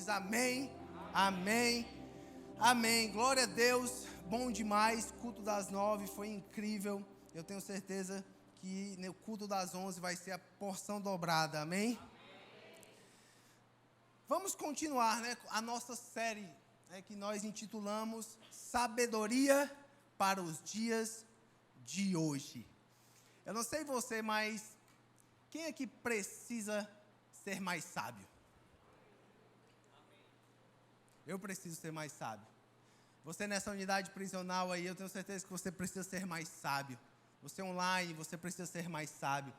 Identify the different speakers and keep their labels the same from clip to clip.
Speaker 1: diz amém, amém, amém. Glória a Deus, bom demais. Culto das 9 foi incrível. Eu tenho certeza que no culto das 11 vai ser a porção dobrada, amém? Vamos continuar, a nossa série, que nós intitulamos Sabedoria para os Dias de Hoje. Eu não sei você, mas quem aqui precisa ser mais sábio? Eu preciso ser mais sábio. Você nessa unidade prisional aí, eu tenho certeza que você precisa ser mais sábio. Você online, você precisa ser mais sábio.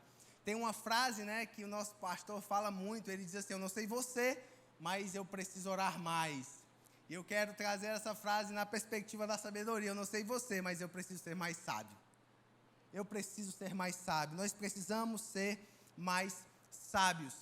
Speaker 1: Tem uma frase, que o nosso pastor fala muito, ele diz assim: eu não sei você, mas eu preciso orar mais. E eu quero trazer essa frase na perspectiva da sabedoria. Eu não sei você, mas eu preciso ser mais sábio. Eu preciso ser mais sábio. Nós precisamos ser mais sábios.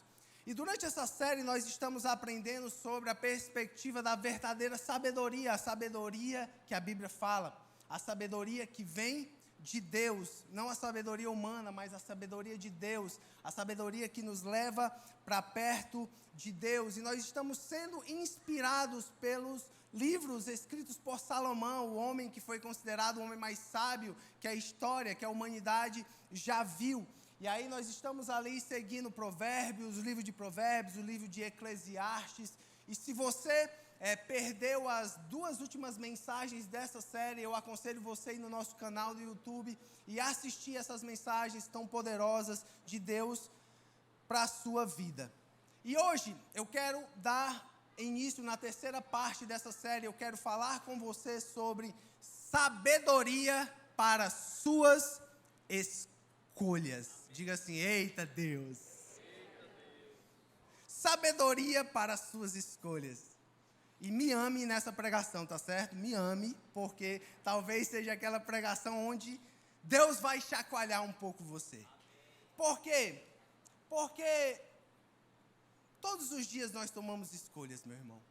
Speaker 1: E durante essa série nós estamos aprendendo sobre a perspectiva da verdadeira sabedoria, a sabedoria que a Bíblia fala, a sabedoria que vem de Deus, não a sabedoria humana, mas a sabedoria de Deus, a sabedoria que nos leva para perto de Deus. E nós estamos sendo inspirados pelos livros escritos por Salomão, o homem que foi considerado o homem mais sábio que a história, que a humanidade já viu. E aí nós estamos ali seguindo Provérbios, o livro de Provérbios, o livro de Eclesiastes. E se você perdeu as 2 últimas mensagens dessa série, eu aconselho você ir no nosso canal do YouTube e assistir essas mensagens tão poderosas de Deus para a sua vida. E hoje eu quero dar início na terceira parte dessa série. Eu quero falar com você sobre sabedoria para suas escolhas. Diga assim: eita Deus. Sabedoria para as suas escolhas. E me ame nessa pregação, tá certo? Me ame, porque talvez seja aquela pregação onde Deus vai chacoalhar um pouco você. Por quê? Porque todos os dias nós tomamos escolhas, meu irmão.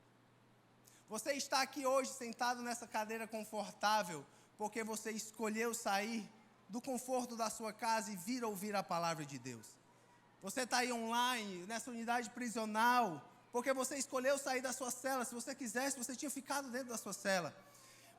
Speaker 1: Você está aqui hoje sentado nessa cadeira confortável, porque você escolheu sair do conforto da sua casa e vir ouvir a palavra de Deus. Você está aí online, nessa unidade prisional, porque você escolheu sair da sua cela. Se você quisesse, você tinha ficado dentro da sua cela.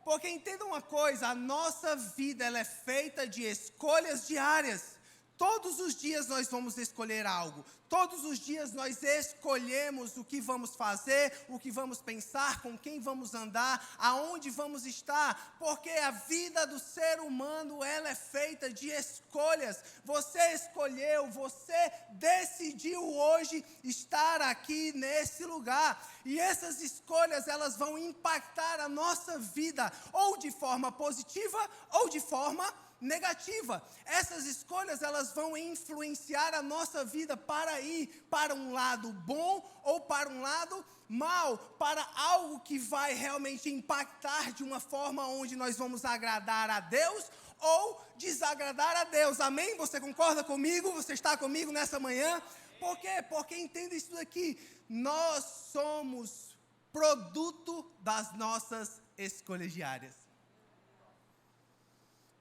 Speaker 1: Porque entenda uma coisa, a nossa vida ela é feita de escolhas diárias. Todos os dias nós vamos escolher algo. Todos os dias nós escolhemos o que vamos fazer, o que vamos pensar, com quem vamos andar, aonde vamos estar. Porque a vida do ser humano, ela é feita de escolhas. Você escolheu, você decidiu hoje estar aqui nesse lugar. E essas escolhas, elas vão impactar a nossa vida, ou de forma positiva, ou de forma negativa. Essas escolhas elas vão influenciar a nossa vida para ir para um lado bom ou para um lado mal, para algo que vai realmente impactar de uma forma onde nós vamos agradar a Deus ou desagradar a Deus. Amém? Você concorda comigo? Você está comigo nessa manhã? Por quê? Porque entenda isso daqui. Nós somos produto das nossas escolhas diárias.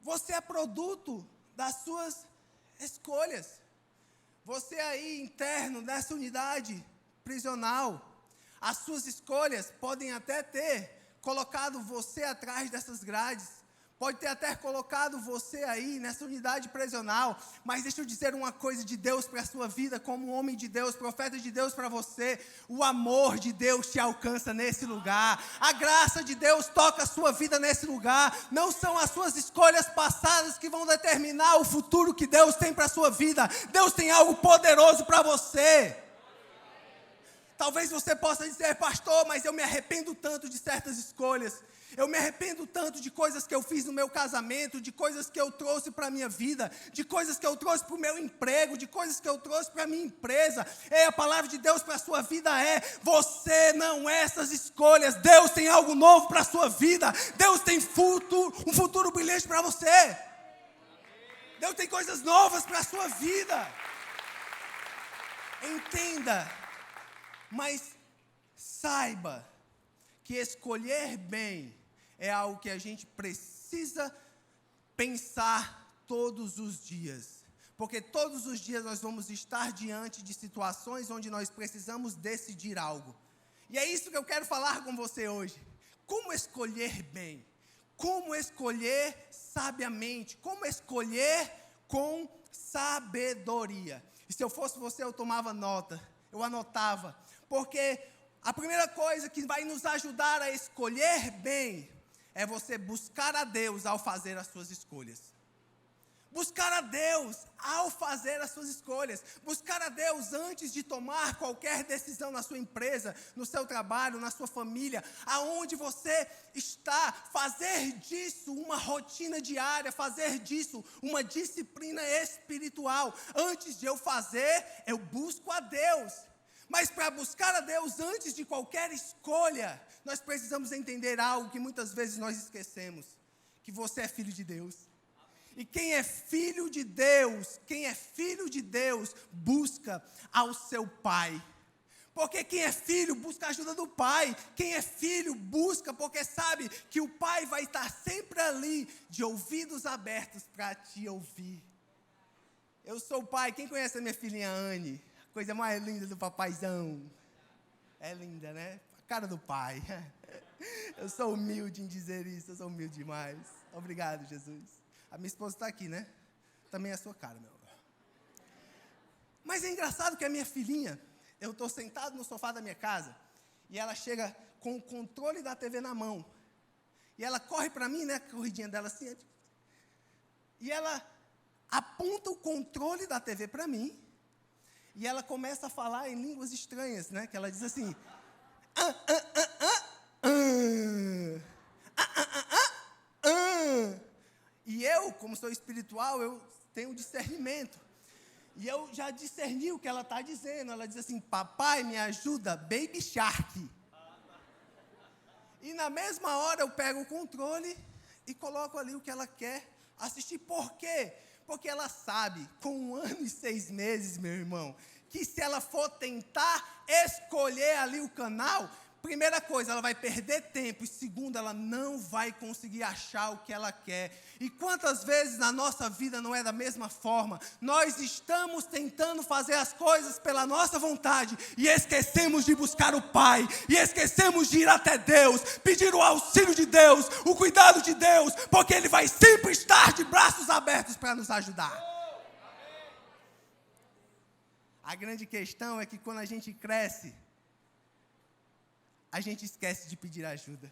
Speaker 1: Você é produto das suas escolhas. Você aí interno nessa unidade prisional, as suas escolhas podem até ter colocado você atrás dessas grades. Pode ter até colocado você aí nessa unidade prisional, mas deixa eu dizer uma coisa de Deus para a sua vida, como homem de Deus, profeta de Deus para você: o amor de Deus te alcança nesse lugar, a graça de Deus toca a sua vida nesse lugar. Não são as suas escolhas passadas que vão determinar o futuro que Deus tem para a sua vida. Deus tem algo poderoso para você. Talvez você possa dizer: pastor, mas eu me arrependo tanto de certas escolhas. Eu me arrependo tanto de coisas que eu fiz no meu casamento, de coisas que eu trouxe para a minha vida, de coisas que eu trouxe para o meu emprego, de coisas que eu trouxe para a minha empresa. A palavra de Deus para a sua vida é: você não é essas escolhas. Deus tem algo novo para a sua vida. Deus tem um futuro brilhante para você. Deus tem coisas novas para a sua vida. Entenda, mas saiba que escolher bem é algo que a gente precisa pensar todos os dias. Porque todos os dias nós vamos estar diante de situações onde nós precisamos decidir algo. E é isso que eu quero falar com você hoje. Como escolher bem? Como escolher sabiamente? Como escolher com sabedoria? E se eu fosse você, eu tomava nota, eu anotava. Porque a primeira coisa que vai nos ajudar a escolher bem é você buscar a Deus ao fazer as suas escolhas. Buscar a Deus ao fazer as suas escolhas. Buscar a Deus antes de tomar qualquer decisão na sua empresa, no seu trabalho, na sua família, aonde você está. Fazer disso uma rotina diária, fazer disso uma disciplina espiritual. Antes de eu fazer, eu busco a Deus. Mas para buscar a Deus antes de qualquer escolha, nós precisamos entender algo que muitas vezes nós esquecemos. Que você é filho de Deus. E quem é filho de Deus, busca ao seu pai. Porque quem é filho busca a ajuda do pai. Quem é filho busca porque sabe que o pai vai estar sempre ali, de ouvidos abertos para te ouvir. Eu sou o pai, quem conhece a minha filhinha Anne? A coisa mais linda do papaizão. É linda, né? A cara do pai. Eu sou humilde em dizer isso, eu sou humilde demais. Obrigado, Jesus. A minha esposa está aqui, né? Também é a sua cara, meu amor. Mas é engraçado que a minha filhinha, eu estou sentado no sofá da minha casa, e ela chega com o controle da TV na mão. E ela corre para mim, né? A corridinha dela assim. E ela aponta o controle da TV para mim, e ela começa a falar em línguas estranhas, né? Que ela diz assim... E eu, como sou espiritual, eu tenho discernimento. E eu já discerni o que ela está dizendo. Ela diz assim, papai, me ajuda, Baby Shark. E na mesma hora eu pego o controle e coloco ali o que ela quer assistir. Por quê? Porque ela sabe, com 1 ano e 6 meses, meu irmão, que se ela for tentar escolher ali o canal... Primeira coisa, ela vai perder tempo. E segunda, ela não vai conseguir achar o que ela quer. E quantas vezes na nossa vida não é da mesma forma? Nós estamos tentando fazer as coisas pela nossa vontade e esquecemos de buscar o Pai. E esquecemos de ir até Deus, pedir o auxílio de Deus, o cuidado de Deus, porque Ele vai sempre estar de braços abertos para nos ajudar. A grande questão é que quando a gente cresce, a gente esquece de pedir ajuda.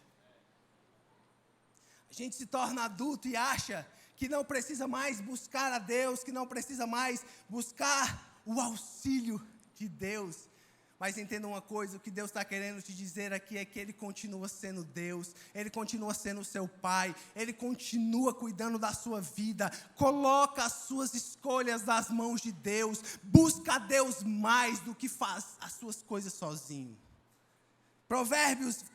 Speaker 1: A gente se torna adulto e acha que não precisa mais buscar a Deus, que não precisa mais buscar o auxílio de Deus. Mas entenda uma coisa, o que Deus está querendo te dizer aqui é que Ele continua sendo Deus, Ele continua sendo o seu Pai, Ele continua cuidando da sua vida. Coloca as suas escolhas nas mãos de Deus, busca a Deus mais do que faz as suas coisas sozinho. Provérbios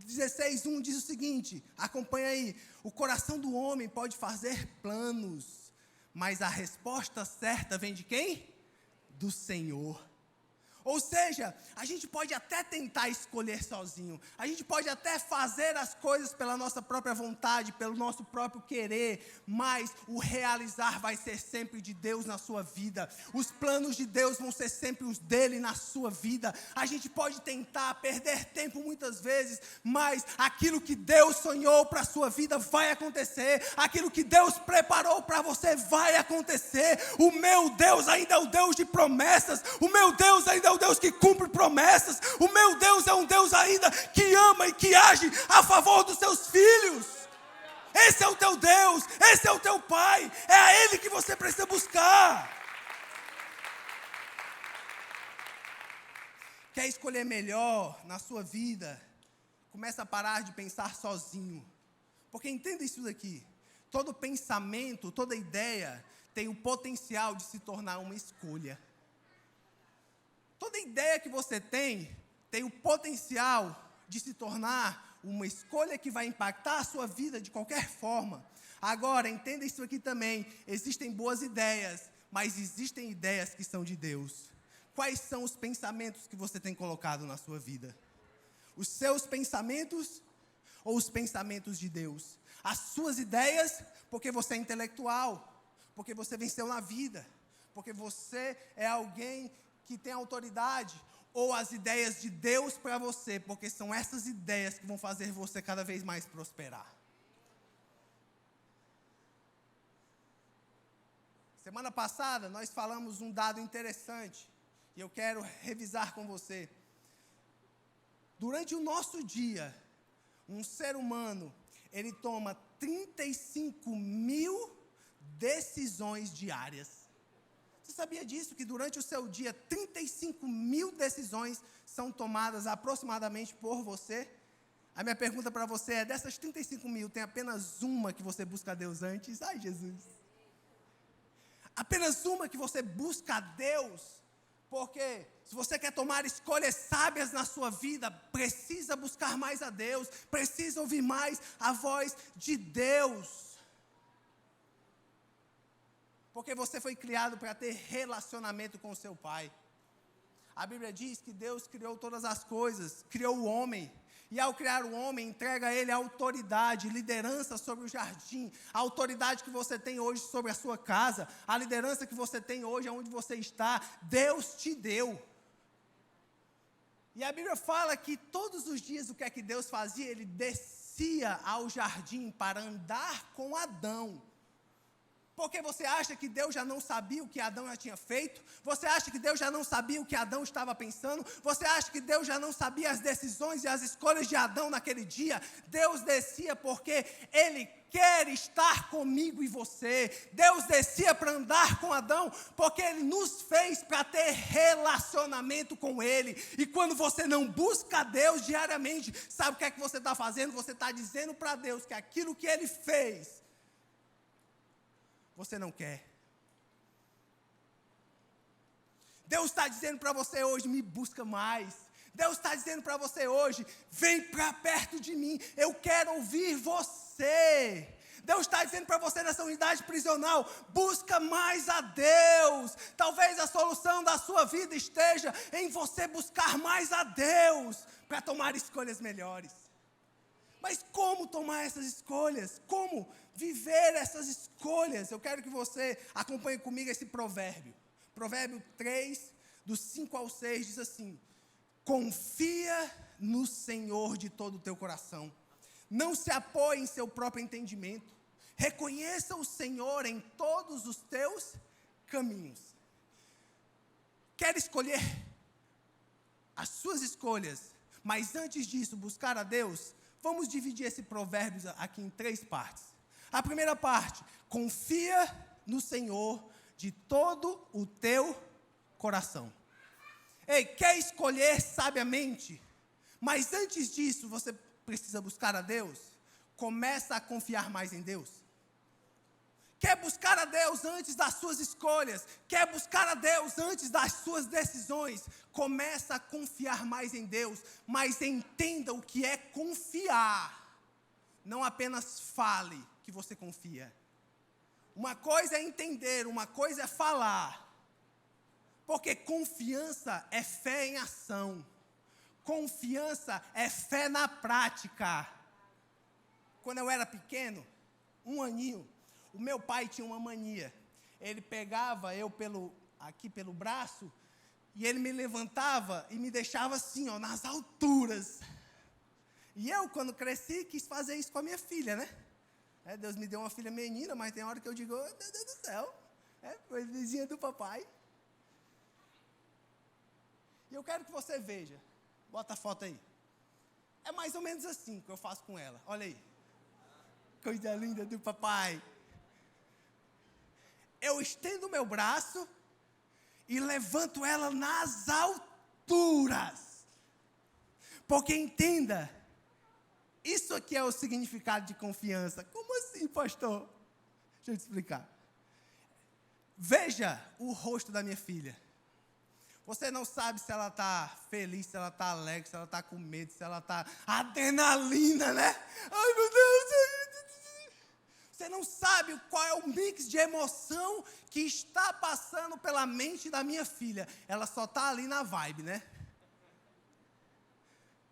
Speaker 1: 16:1 diz o seguinte, acompanha aí. O coração do homem pode fazer planos, mas a resposta certa vem de quem? Do Senhor. Ou seja, a gente pode até tentar escolher sozinho. A gente pode até fazer as coisas pela nossa própria vontade, pelo nosso próprio querer. Mas o realizar vai ser sempre de Deus na sua vida. Os planos de Deus vão ser sempre os dele na sua vida. A gente pode tentar perder tempo muitas vezes, mas aquilo que Deus sonhou para a sua vida vai acontecer. Aquilo que Deus preparou para você vai acontecer. O meu Deus ainda é o Deus de promessas. O meu Deus ainda é o Deus que cumpre promessas. O meu Deus é um Deus ainda que ama e que age a favor dos seus filhos. Esse é o teu Deus, esse é o teu Pai. É a Ele que você precisa buscar. Quer escolher melhor na sua vida? Começa a parar de pensar sozinho. Porque entenda isso daqui. Todo pensamento, toda ideia tem o potencial de se tornar uma escolha. Toda ideia que você tem o potencial de se tornar uma escolha que vai impactar a sua vida de qualquer forma. Agora, entenda isso aqui também. Existem boas ideias, mas existem ideias que são de Deus. Quais são os pensamentos que você tem colocado na sua vida? Os seus pensamentos ou os pensamentos de Deus? As suas ideias, porque você é intelectual, porque você venceu na vida, porque você é alguém que tem autoridade, ou as ideias de Deus para você, porque são essas ideias que vão fazer você cada vez mais prosperar. Semana passada nós falamos um dado interessante, e eu quero revisar com você. Durante o nosso dia, um ser humano, ele toma 35 mil decisões diárias. Você sabia disso? Que durante o seu dia, 35 mil decisões são tomadas aproximadamente por você? A minha pergunta para você é, dessas 35 mil, tem apenas uma que você busca a Deus antes? Ai, Jesus! Apenas uma que você busca a Deus, porque se você quer tomar escolhas sábias na sua vida, precisa buscar mais a Deus, precisa ouvir mais a voz de Deus. Porque você foi criado para ter relacionamento com o seu Pai. A Bíblia diz que Deus criou todas as coisas, criou o homem. E ao criar o homem, entrega a ele a autoridade, liderança sobre o jardim, a autoridade que você tem hoje sobre a sua casa, a liderança que você tem hoje onde você está, Deus te deu. E a Bíblia fala que todos os dias o que é que Deus fazia? Ele descia ao jardim para andar com Adão. Porque você acha que Deus já não sabia o que Adão já tinha feito? Você acha que Deus já não sabia o que Adão estava pensando? Você acha que Deus já não sabia as decisões e as escolhas de Adão naquele dia? Deus descia porque Ele quer estar comigo e você. Deus descia para andar com Adão porque Ele nos fez para ter relacionamento com Ele. E quando você não busca a Deus diariamente, sabe o que é que você está fazendo? Você está dizendo para Deus que aquilo que Ele fez, você não quer. Deus está dizendo para você hoje, me busca mais. Deus está dizendo para você hoje, vem para perto de mim, eu quero ouvir você. Deus está dizendo para você nessa unidade prisional, busca mais a Deus. Talvez a solução da sua vida esteja em você buscar mais a Deus, para tomar escolhas melhores. Mas como tomar essas escolhas? Como viver essas escolhas? Eu quero que você acompanhe comigo esse provérbio. Provérbio 3, do 5 ao 6, diz assim: confia no Senhor de todo o teu coração. Não se apoie em seu próprio entendimento. Reconheça o Senhor em todos os teus caminhos. Quer escolher as suas escolhas, mas antes disso buscar a Deus? Vamos dividir esse provérbio aqui em 3 partes. A primeira parte, confia no Senhor de todo o teu coração. Ei, quer escolher sabiamente, mas antes disso você precisa buscar a Deus? Começa a confiar mais em Deus. Quer buscar a Deus antes das suas escolhas? Quer buscar a Deus antes das suas decisões? Começa a confiar mais em Deus, mas entenda o que é confiar. Não apenas fale que você confia. Uma coisa é entender, uma coisa é falar. Porque confiança é fé em ação. Confiança é fé na prática. Quando eu era pequeno, 1 aninho, o meu pai tinha uma mania. Ele pegava eu aqui pelo braço e ele me levantava e me deixava assim, ó, nas alturas. E eu, quando cresci, quis fazer isso com a minha filha, né? Deus me deu uma filha menina, mas tem hora que eu digo, oh, meu Deus do céu, foi vizinha do papai. E eu quero que você veja, bota a foto aí. É mais ou menos assim que eu faço com ela, olha aí. Coisa linda do papai. Eu estendo o meu braço e levanto ela nas alturas. Porque entenda, isso aqui é o significado de confiança. Como assim, pastor? Deixa eu te explicar. Veja o rosto da minha filha. Você não sabe se ela está feliz, se ela está alegre, se ela está com medo, se ela está adrenalina, né? Ai, meu Deus! Você não sabe qual é o mix de emoção que está passando pela mente da minha filha. Ela só está ali na vibe, né?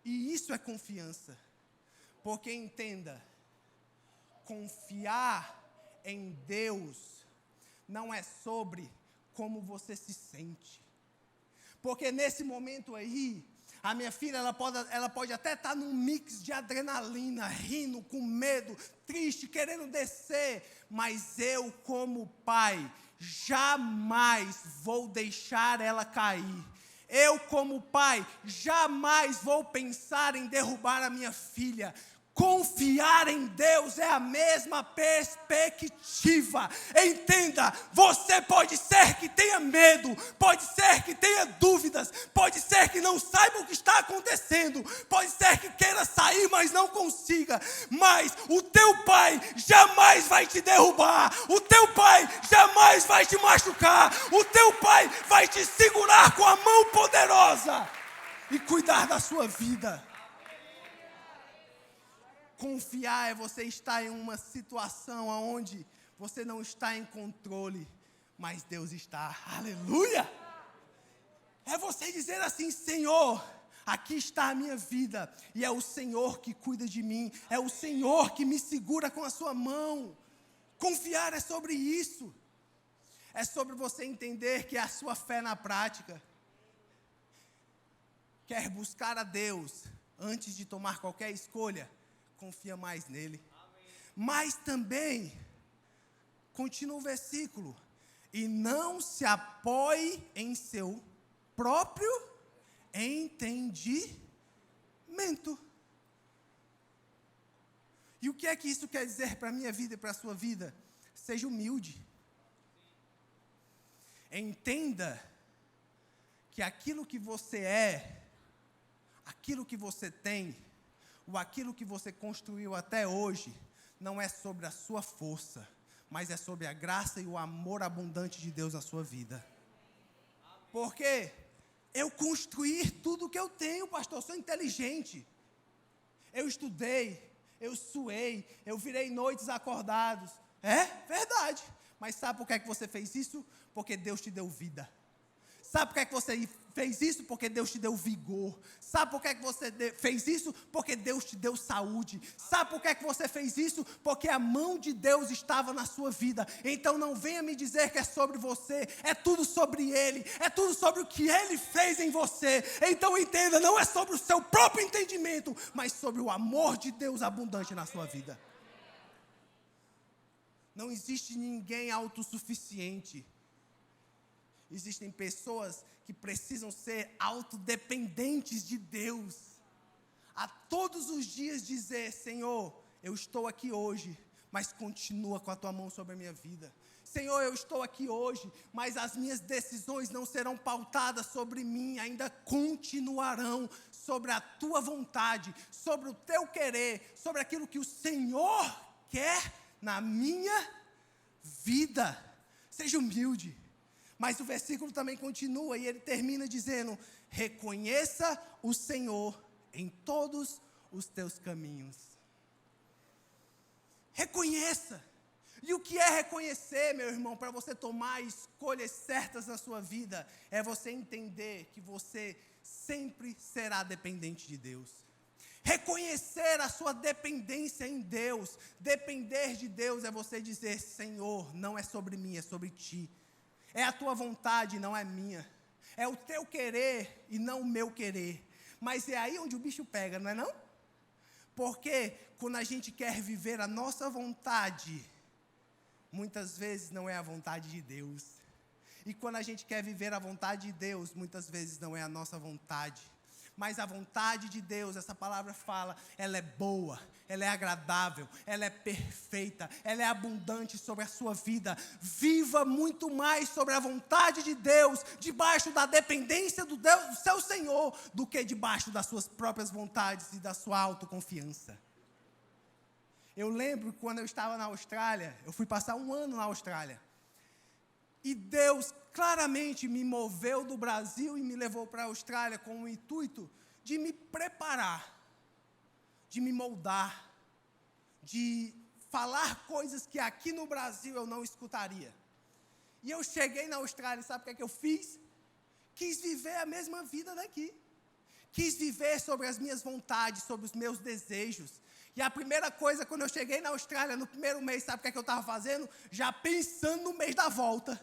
Speaker 1: E isso é confiança. Porque entenda, confiar em Deus não é sobre como você se sente. Porque nesse momento aí, a minha filha, ela pode até estar num mix de adrenalina, rindo, com medo, triste, querendo descer. Mas eu, como pai, jamais vou deixar ela cair. Eu, como pai, jamais vou pensar em derrubar a minha filha. Confiar em Deus é a mesma perspectiva. Entenda, você pode ser que tenha medo, pode ser que tenha dúvidas, pode ser que não saiba o que está acontecendo, pode ser que queira sair, mas não consiga. Mas o teu pai jamais vai te derrubar, o teu pai jamais vai te machucar, o teu pai vai te segurar com a mão poderosa e cuidar da sua vida. Confiar é você estar em uma situação onde você não está em controle, mas Deus está. Aleluia! É você dizer assim: Senhor, aqui está a minha vida, e é o Senhor que cuida de mim, é o Senhor que me segura com a sua mão. Confiar é sobre isso. É sobre você entender que é a sua fé na prática. Quer buscar a Deus antes de tomar qualquer escolha? Confia mais nele. Amém. Mas também, continua o versículo, e não se apoie em seu próprio entendimento. E o que é que isso quer dizer para a minha vida e para a sua vida? Seja humilde. Entenda que aquilo que você é, aquilo que você tem, ou aquilo que você construiu até hoje, não é sobre a sua força, mas é sobre a graça e o amor abundante de Deus na sua vida. Porque eu construí tudo que eu tenho, pastor, eu sou inteligente. Eu estudei, eu suei, eu virei noites acordados. É verdade. Mas sabe por que é que você fez isso? Porque Deus te deu vida. Sabe por que é que você fez isso? Porque Deus te deu vigor. Sabe por que é que você fez isso? Porque Deus te deu saúde. Sabe por que é que você fez isso? Porque a mão de Deus estava na sua vida. Então não venha me dizer que é sobre você. É tudo sobre Ele. É tudo sobre o que Ele fez em você. Então entenda, não é sobre o seu próprio entendimento, mas sobre o amor de Deus abundante na sua vida. Não existe ninguém autossuficiente. Existem pessoas que precisam ser autodependentes de Deus. A todos os dias dizer: Senhor, eu estou aqui hoje, mas continua com a tua mão sobre a minha vida. Senhor, eu estou aqui hoje, mas as minhas decisões não serão pautadas sobre mim, ainda continuarão sobre a tua vontade, sobre o teu querer, sobre aquilo que o Senhor quer na minha vida. Seja humilde. Mas o versículo também continua e ele termina dizendo: reconheça o Senhor em todos os teus caminhos. Reconheça. E o que é reconhecer, meu irmão, para você tomar escolhas certas na sua vida? É você entender que você sempre será dependente de Deus. Reconhecer a sua dependência em Deus. Depender de Deus é você dizer: Senhor, não é sobre mim, é sobre ti. É a tua vontade, não é minha. É o teu querer e não o meu querer. Mas é aí onde o bicho pega, não é não? Porque quando a gente quer viver a nossa vontade, muitas vezes não é a vontade de Deus. E quando a gente quer viver a vontade de Deus, muitas vezes não é a nossa vontade. Mas a vontade de Deus, essa palavra fala, ela é boa, ela é agradável, ela é perfeita, ela é abundante sobre a sua vida. Viva muito mais sobre a vontade de Deus, debaixo da dependência do seu Senhor, do que debaixo das suas próprias vontades e da sua autoconfiança. Eu lembro que quando eu estava na Austrália, eu fui passar 1 ano na Austrália. E Deus claramente me moveu do Brasil e me levou para a Austrália com o intuito de me preparar, de me moldar, de falar coisas que aqui no Brasil eu não escutaria. E eu cheguei na Austrália, sabe o que é que eu fiz? Quis viver a mesma vida daqui. Quis viver sobre as minhas vontades, sobre os meus desejos. E a primeira coisa, quando eu cheguei na Austrália, no primeiro mês, sabe o que é que eu estava fazendo? Já pensando no mês da volta.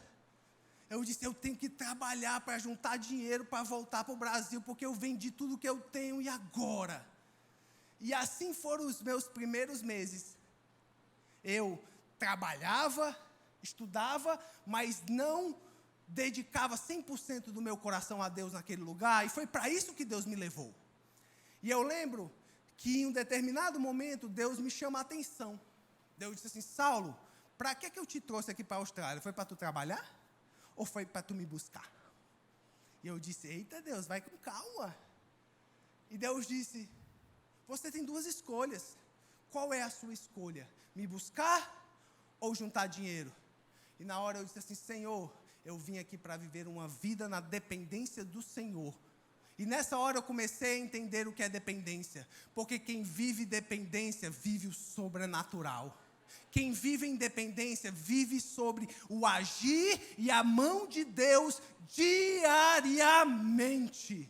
Speaker 1: Eu disse, eu tenho que trabalhar para juntar dinheiro para voltar para o Brasil, porque eu vendi tudo que eu tenho e agora? E assim foram os meus primeiros meses. Eu trabalhava, estudava, mas não dedicava 100% do meu coração a Deus naquele lugar, e foi para isso que Deus me levou. E eu lembro que em um determinado momento, Deus me chama a atenção. Deus disse assim, Saulo, para que eu te trouxe aqui para a Austrália? Foi para tu trabalhar? Ou foi para tu me buscar? E eu disse, eita Deus, vai com calma. E Deus disse, você tem duas escolhas. Qual é a sua escolha? Me buscar ou juntar dinheiro? E na hora eu disse assim, Senhor, eu vim aqui para viver uma vida na dependência do Senhor. E nessa hora eu comecei a entender o que é dependência. Porque quem vive dependência, vive o sobrenatural. Quem vive em dependência, vive sobre o agir e a mão de Deus diariamente.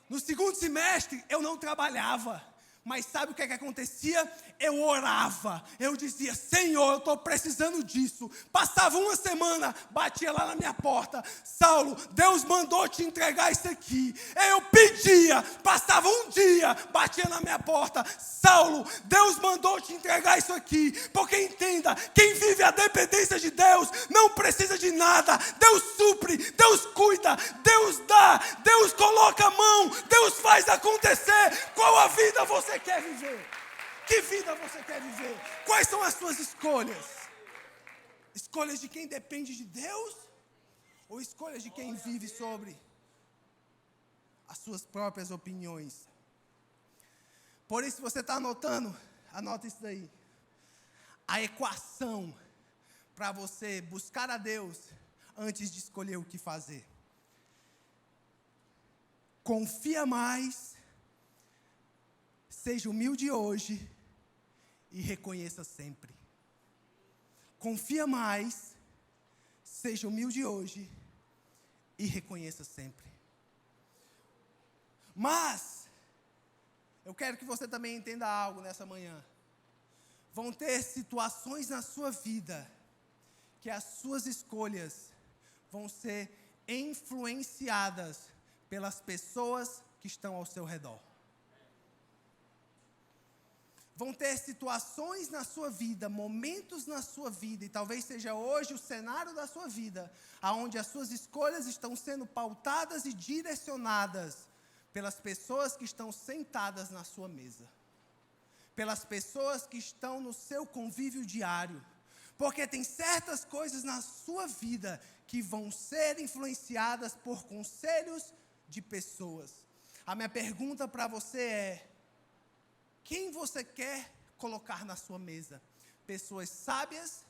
Speaker 1: No segundo semestre, eu não trabalhava. Mas sabe o que acontecia? Eu orava, eu dizia, Senhor, eu estou precisando disso. Passava uma semana, batia lá na minha porta, Saulo, Deus mandou te entregar isso aqui. Eu pedia, passava um dia, batia na minha porta, Saulo, Deus mandou te entregar isso aqui. Porque entenda, quem vive a dependência de Deus, não precisa de nada. Deus supre, Deus cuida, Deus dá, Deus coloca a mão, Deus faz acontecer. Qual a vida você quer viver? Que vida você quer viver? Quais são as suas escolhas? Escolhas de quem depende de Deus? Ou escolhas de quem vive sobre as suas próprias opiniões? Por isso, se você está anotando, anota isso daí. A equação para você buscar a Deus antes de escolher o que fazer. Confia mais. Seja humilde hoje e reconheça sempre. Confia mais, seja humilde hoje e reconheça sempre. Mas, eu quero que você também entenda algo nessa manhã. Vão ter situações na sua vida que as suas escolhas vão ser influenciadas pelas pessoas que estão ao seu redor. Vão ter situações na sua vida, momentos na sua vida, e talvez seja hoje o cenário da sua vida, onde as suas escolhas estão sendo pautadas e direcionadas pelas pessoas que estão sentadas na sua mesa, pelas pessoas que estão no seu convívio diário, porque tem certas coisas na sua vida que vão ser influenciadas por conselhos de pessoas. A minha pergunta para você é: quem você quer colocar na sua mesa? Pessoas sábias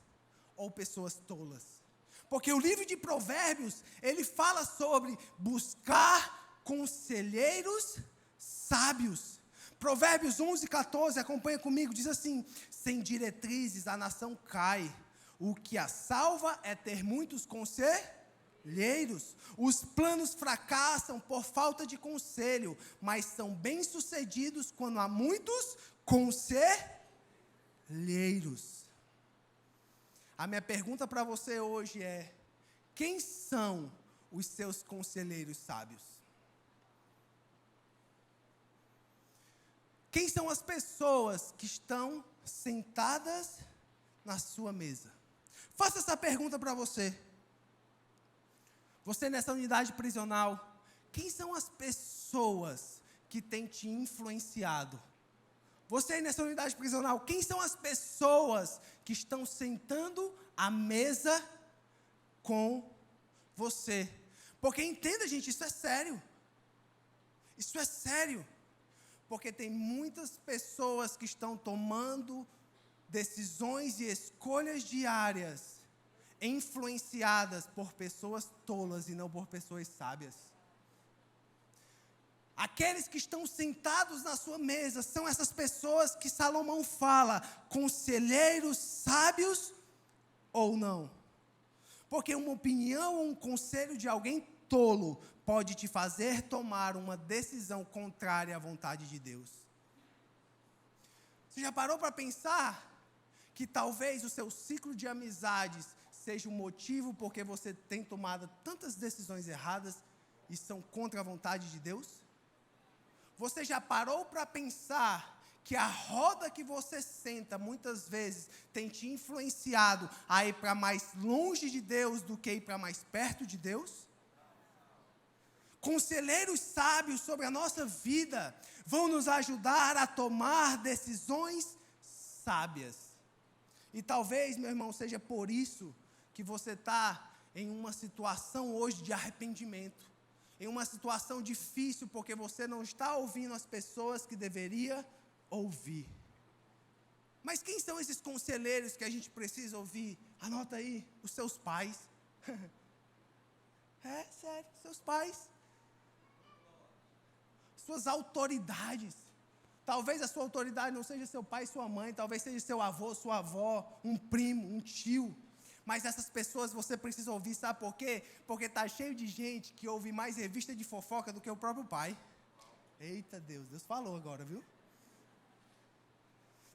Speaker 1: ou pessoas tolas? Porque o livro de Provérbios, ele fala sobre buscar conselheiros sábios. Provérbios 11:14, acompanha comigo, diz assim: sem diretrizes a nação cai. O que a salva é ter muitos conselheiros. Os planos fracassam por falta de conselho, mas são bem-sucedidos quando há muitos conselheiros. A minha pergunta para você hoje é: quem são os seus conselheiros sábios? Quem são as pessoas que estão sentadas na sua mesa? Faça essa pergunta para você. Você nessa unidade prisional, quem são as pessoas que têm te influenciado? Você nessa unidade prisional, quem são as pessoas que estão sentando à mesa com você? Porque entenda, gente, isso é sério. Isso é sério. Porque tem muitas pessoas que estão tomando decisões e escolhas diárias influenciadas por pessoas tolas e não por pessoas sábias. Aqueles que estão sentados na sua mesa são essas pessoas que Salomão fala, conselheiros sábios ou não. Porque uma opinião ou um conselho de alguém tolo pode te fazer tomar uma decisão contrária à vontade de Deus. Você já parou para pensar que talvez o seu ciclo de amizades seja o motivo porque você tem tomado tantas decisões erradas e são contra a vontade de Deus? Você já parou para pensar que a roda que você senta, muitas vezes, tem te influenciado a ir para mais longe de Deus do que ir para mais perto de Deus? Conselheiros sábios sobre a nossa vida vão nos ajudar a tomar decisões sábias. E talvez, meu irmão, seja por isso que você está em uma situação hoje de arrependimento, em uma situação difícil, porque você não está ouvindo as pessoas que deveria ouvir. Mas quem são esses conselheiros que a gente precisa ouvir? Anota aí, os seus pais. Sério, seus pais. Suas autoridades. Talvez a sua autoridade não seja seu pai e sua mãe, talvez seja seu avô, sua avó, um primo, um tio. Mas essas pessoas você precisa ouvir, sabe por quê? Porque está cheio de gente que ouve mais revista de fofoca do que o próprio pai. Eita Deus, Deus falou agora, viu?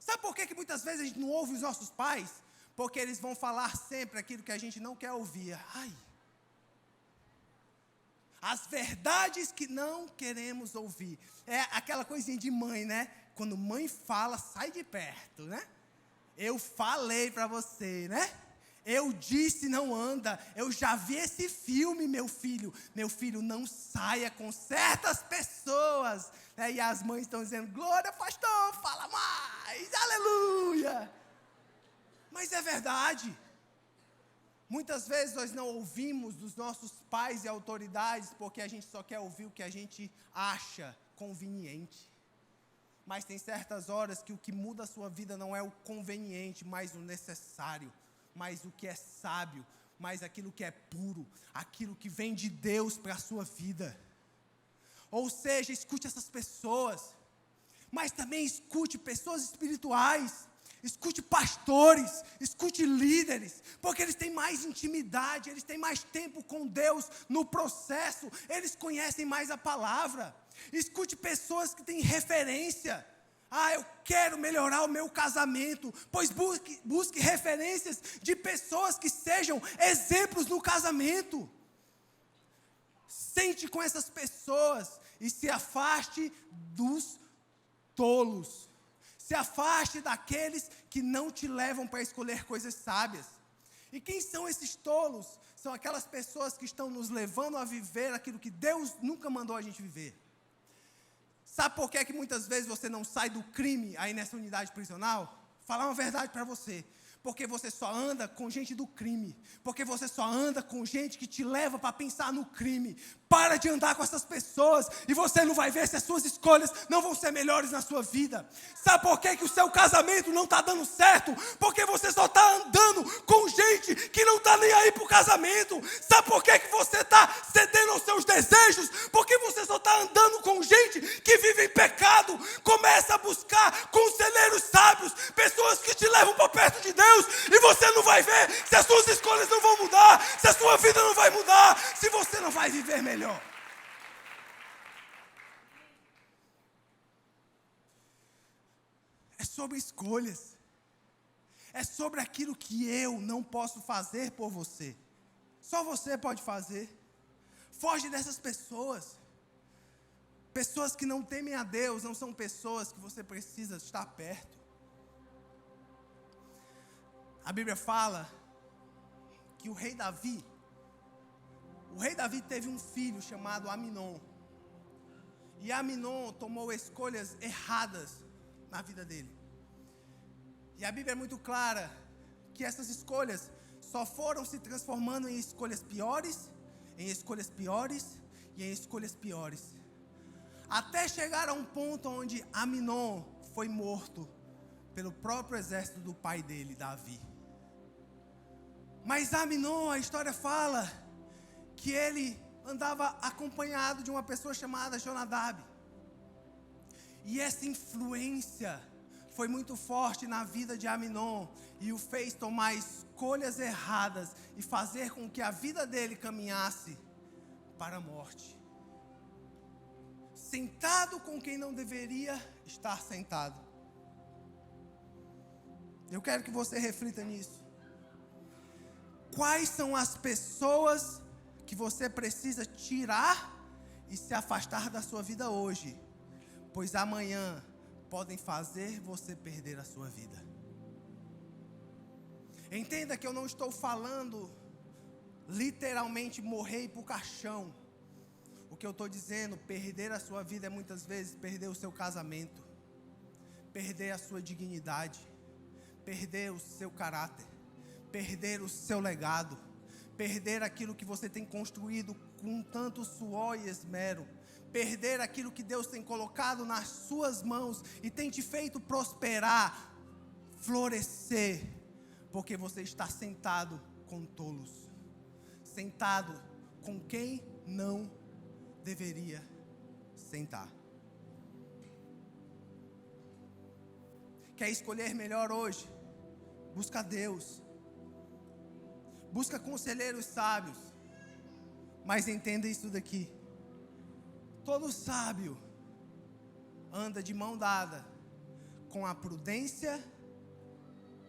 Speaker 1: Sabe por que muitas vezes a gente não ouve os nossos pais? Porque eles vão falar sempre aquilo que a gente não quer ouvir. Ai! As verdades que não queremos ouvir. É aquela coisinha de mãe, né? Quando mãe fala, sai de perto, né? Eu falei para você, né? Eu disse, não anda. Eu já vi esse filme, meu filho. Meu filho, não saia com certas pessoas. E as mães estão dizendo, glória, pastor, fala mais, aleluia. Mas é verdade. Muitas vezes nós não ouvimos dos nossos pais e autoridades porque a gente só quer ouvir o que a gente acha conveniente. Mas tem certas horas que o que muda a sua vida não é o conveniente, mas o necessário, mas o que é sábio, mas aquilo que é puro, aquilo que vem de Deus para a sua vida. Ou seja, escute essas pessoas, mas também escute pessoas espirituais. Escute pastores, escute líderes, porque eles têm mais intimidade, eles têm mais tempo com Deus no processo, eles conhecem mais a palavra. Escute pessoas que têm referência. Eu quero melhorar o meu casamento, pois busque referências de pessoas que sejam exemplos no casamento. Sente com essas pessoas e se afaste dos tolos. Se afaste daqueles que não te levam para escolher coisas sábias. E quem são esses tolos? São aquelas pessoas que estão nos levando a viver aquilo que Deus nunca mandou a gente viver. Sabe por que muitas vezes você não sai do crime aí nessa unidade prisional? Falar uma verdade para você. Porque você só anda com gente do crime. Porque você só anda com gente que te leva para pensar no crime. Para de andar com essas pessoas e você não vai ver se as suas escolhas não vão ser melhores na sua vida. Sabe por que o seu casamento não está dando certo? Porque você só está andando com gente que não está nem aí para o casamento. Sabe por que você está cedendo aos seus desejos? Porque você só está andando com gente que vive em pecado. Começa a buscar conselheiros sábios, pessoas que te levam para perto de Deus, e você não vai ver se as suas escolhas não vão mudar, se a sua vida não vai mudar, se você não vai viver melhor. É sobre escolhas. É sobre aquilo que eu não posso fazer por você. Só você pode fazer. Foge dessas pessoas. Pessoas que não temem a Deus não são pessoas que você precisa estar perto. A Bíblia fala que o rei Davi teve um filho chamado Aminon. E Aminon tomou escolhas erradas na vida dele. E a Bíblia é muito clara que essas escolhas só foram se transformando em escolhas piores, em escolhas piores e em escolhas piores. Até chegar a um ponto onde Aminon foi morto pelo próprio exército do pai dele, Davi. Mas Aminon, a história fala que ele andava acompanhado de uma pessoa chamada Jonadab. E essa influência foi muito forte na vida de Aminon e o fez tomar escolhas erradas e fazer com que a vida dele caminhasse para a morte. Sentado com quem não deveria estar sentado. Eu quero que você reflita nisso. Quais são as pessoas que você precisa tirar e se afastar da sua vida hoje? Pois amanhã podem fazer você perder a sua vida. Entenda que eu não estou falando literalmente morrer e ir para o caixão. O que eu estou dizendo, perder a sua vida é muitas vezes perder o seu casamento, perder a sua dignidade, perder o seu caráter, perder o seu legado, perder aquilo que você tem construído com tanto suor e esmero, perder aquilo que Deus tem colocado nas suas mãos e tem te feito prosperar, florescer, porque você está sentado com tolos, sentado com quem não deveria sentar. Quer escolher melhor hoje? Busca Deus, busca conselheiros sábios, mas entenda isso daqui: todo sábio anda de mão dada com a prudência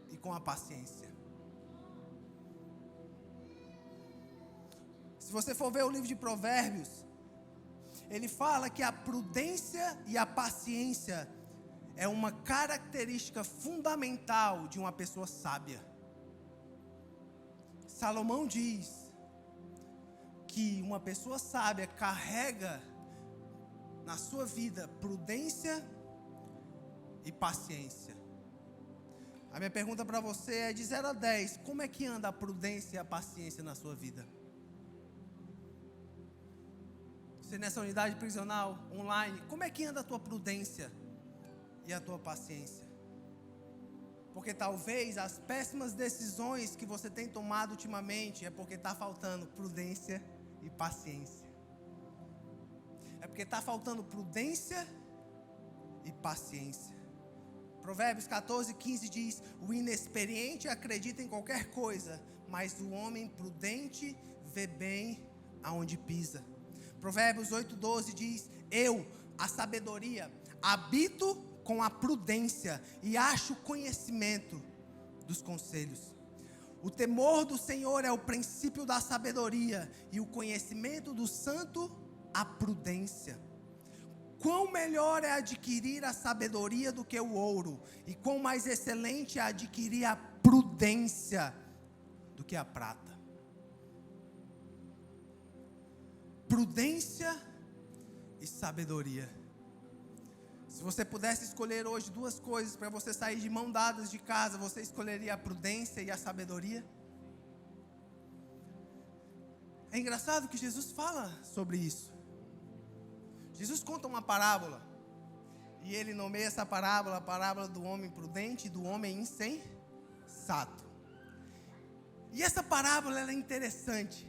Speaker 1: e com a paciência. Se você for ver o livro de Provérbios, ele fala que a prudência e a paciência é uma característica fundamental de uma pessoa sábia. Salomão diz que uma pessoa sábia carrega na sua vida prudência e paciência. A minha pergunta para você é: de 0 a 10, como é que anda a prudência e a paciência na sua vida? Você nessa unidade prisional, online, como é que anda a tua prudência e a tua paciência? Porque talvez as péssimas decisões que você tem tomado ultimamente é porque está faltando prudência e paciência. É porque está faltando prudência e paciência. Provérbios 14:15 diz: o inexperiente acredita em qualquer coisa, mas o homem prudente vê bem aonde pisa. Provérbios 8:12 diz: eu, a sabedoria, habito com a prudência e acho conhecimento dos conselhos. O temor do Senhor é o princípio da sabedoria, e o conhecimento do santo, a prudência. Quão melhor é adquirir a sabedoria do que o ouro, e quão mais excelente é adquirir a prudência do que a prata. Prudência e sabedoria. Se você pudesse escolher hoje 2 coisas para você sair de mão dadas de casa, você escolheria a prudência e a sabedoria? É engraçado que Jesus fala sobre isso. Jesus conta uma parábola, e ele nomeia essa parábola a parábola do homem prudente e do homem insensato. E essa parábola ela é interessante,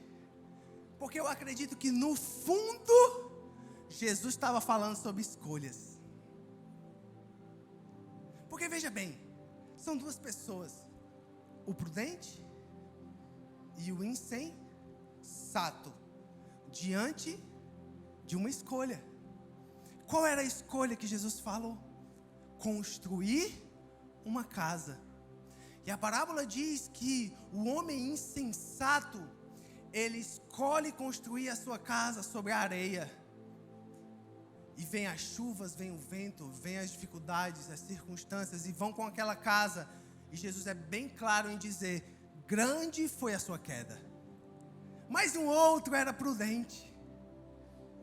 Speaker 1: porque eu acredito que no fundo Jesus estava falando sobre escolhas. Porque veja bem, são 2 pessoas, o prudente e o insensato, diante de uma escolha. Qual era a escolha que Jesus falou? Construir uma casa. E a parábola diz que o homem insensato, ele escolhe construir a sua casa sobre a areia. E vem as chuvas, vem o vento, vem as dificuldades, as circunstâncias, e vão com aquela casa. E Jesus é bem claro em dizer: grande foi a sua queda. Mas um outro era prudente.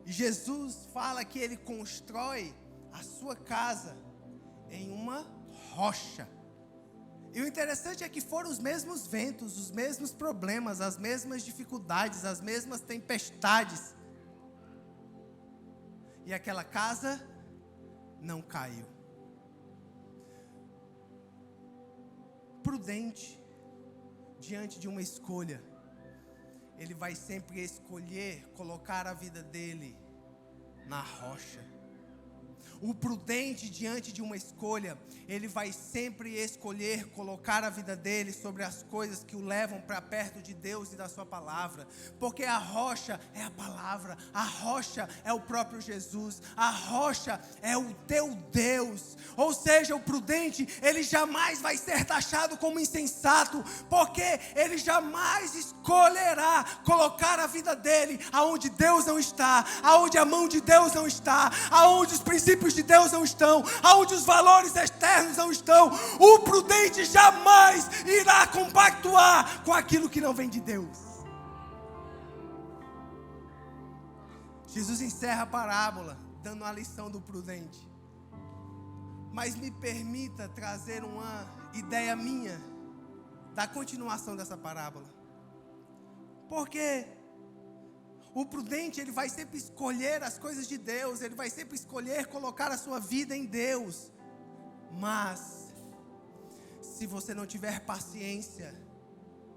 Speaker 1: E Jesus fala que ele constrói a sua casa em uma rocha. E o interessante é que foram os mesmos ventos, os mesmos problemas, as mesmas dificuldades, as mesmas tempestades. E aquela casa não caiu. Prudente, diante de uma escolha, ele vai sempre escolher colocar a vida dele na rocha. O prudente, diante de uma escolha, ele vai sempre escolher colocar a vida dele sobre as coisas que o levam para perto de Deus e da sua palavra. Porque a rocha é a palavra, a rocha é o próprio Jesus, a rocha é o teu Deus. Ou seja, o prudente, ele jamais vai ser taxado como insensato, porque ele jamais escolherá colocar a vida dele aonde Deus não está, aonde a mão de Deus não está, aonde os princípios de Deus não estão, aonde os valores externos não estão. O prudente jamais irá compactuar com aquilo que não vem de Deus. Jesus encerra a parábola dando a lição do prudente. Mas me permita trazer uma ideia minha da continuação dessa parábola. Porque o prudente, ele vai sempre escolher as coisas de Deus, ele vai sempre escolher colocar a sua vida em Deus. Mas, se você não tiver paciência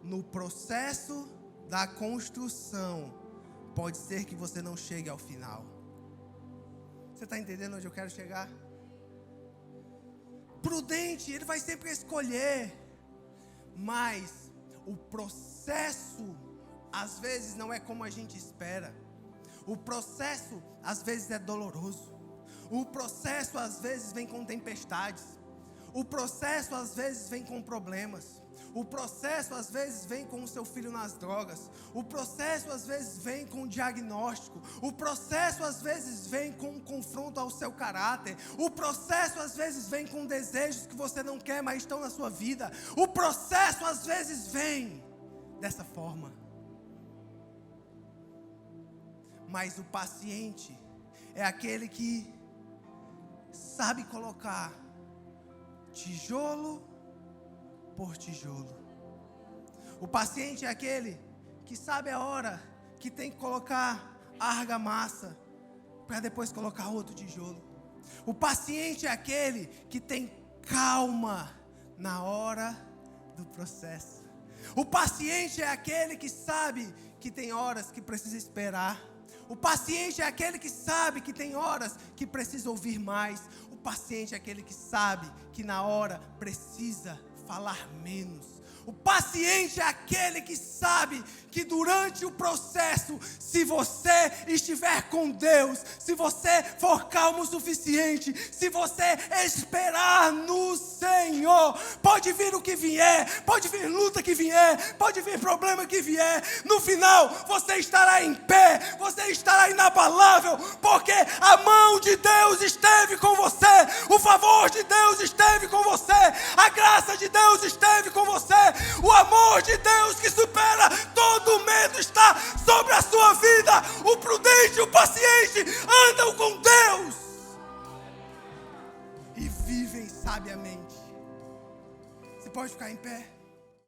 Speaker 1: no processo da construção, pode ser que você não chegue ao final. Você está entendendo onde eu quero chegar? Prudente, ele vai sempre escolher, mas o processo às vezes não é como a gente espera. O processo às vezes é doloroso. O processo às vezes vem com tempestades. O processo às vezes vem com problemas. O processo às vezes vem com o seu filho nas drogas. O processo às vezes vem com um diagnóstico. O processo às vezes vem com um confronto ao seu caráter. O processo às vezes vem com desejos que você não quer, mas estão na sua vida. O processo às vezes vem dessa forma. Mas o paciente é aquele que sabe colocar tijolo por tijolo. O paciente é aquele que sabe a hora que tem que colocar a argamassa para depois colocar outro tijolo. O paciente é aquele que tem calma na hora do processo. O paciente é aquele que sabe que tem horas que precisa esperar. O paciente é aquele que sabe que tem horas que precisa ouvir mais. O paciente é aquele que sabe que na hora precisa falar menos. O paciente é aquele que sabe que durante o processo, se você estiver com Deus, se você for calmo o suficiente, se você esperar no Senhor, pode vir o que vier, pode vir luta que vier, pode vir problema que vier, no final você estará em pé, você estará inabalável, porque a mão de Deus esteve com você, o favor de Deus esteve com você, a graça de Deus esteve com você, o amor de Deus que supera todo medo está sobre a sua vida. O prudente e o paciente andam com Deus e vivem sabiamente. Você pode ficar em pé?